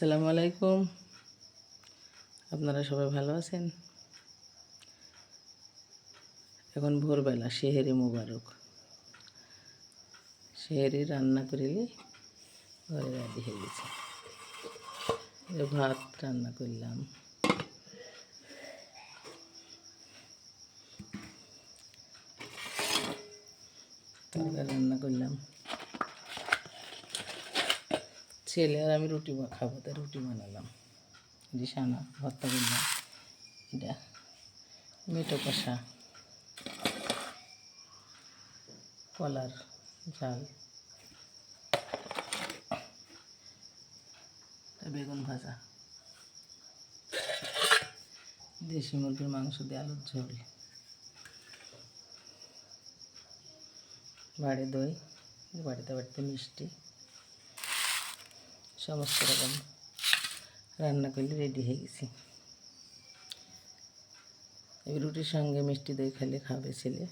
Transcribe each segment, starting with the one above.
আসসালামু আলাইকুম। আপনারা সবাই ভালো আছেন? এখন ভোরবেলা, সেহেরি মুবারক। সেহেরি রান্না করিলে ঘরে রেডি হয়ে গেছে। ভাত রান্না করলাম, তরকারি রান্না করলাম। ছেলে আর আমি রুটি খাবো, তাই রুটি বানালাম। সানা ভর্তা করলাম, এটা মেটো কষা, কলার ঝাল, বেগুন ভাজা, দেশি মুরগির মাংস দিয়ে আলুর ঝোল, বাড়ি দই, বাড়িতে বাড়িতে মিষ্টি, সমস্ত রকম রান্না করলে রেডি হয়ে গেছি। এই রুটির সঙ্গে মিষ্টি দই খেলে খাবে ছেলে,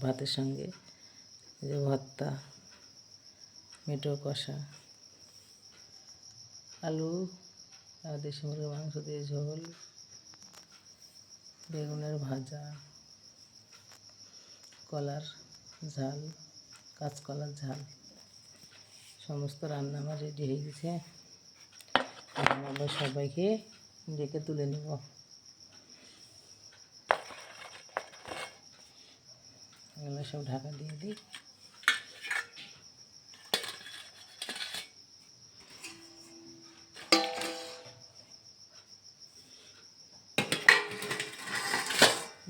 ভাতের সঙ্গে যে ভর্তা, মেটো কষা, আলু আর দেশি মুরগির মাংস দিয়ে ঝোল, বেগুনের ভাজা, কলার ঝাল, কাঁচকলার ঝাল, সমস্ত রান্না আমার রেডি হয়ে গেছে। এখন আমরা সবাইকে ডেকে তুলে নেব। এগুলো সব ঢাকা দিয়ে দিই।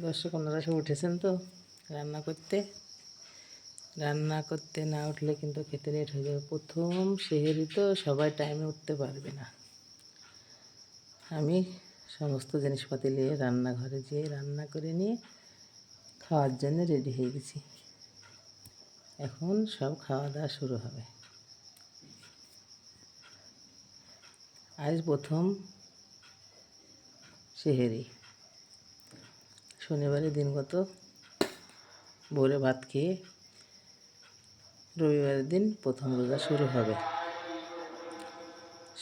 দর্শক আপনারা সব উঠেছেন তো রান্না করতে না উঠলে কিন্তু খেতে লেট হয়ে যাবে। প্রথম সেহেরি তো সবাই টাইমে উঠতে পারবে না। আমি সমস্ত জিনিসপাতি নিয়ে রান্নাঘরে যেয়ে রান্না করে নিয়ে খাওয়ার জন্য রেডি হয়ে গেছি। এখন সব খাওয়া দাওয়া শুরু হবে। আজ প্রথম সেহেরি, শনিবারের দিনগত ভোরে ভাত খেয়ে রবিবারের দিন প্রথম রোজা শুরু হবে।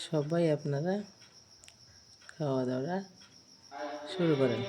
সবাই আপনারা খাওয়া দাওয়া শুরু করেন।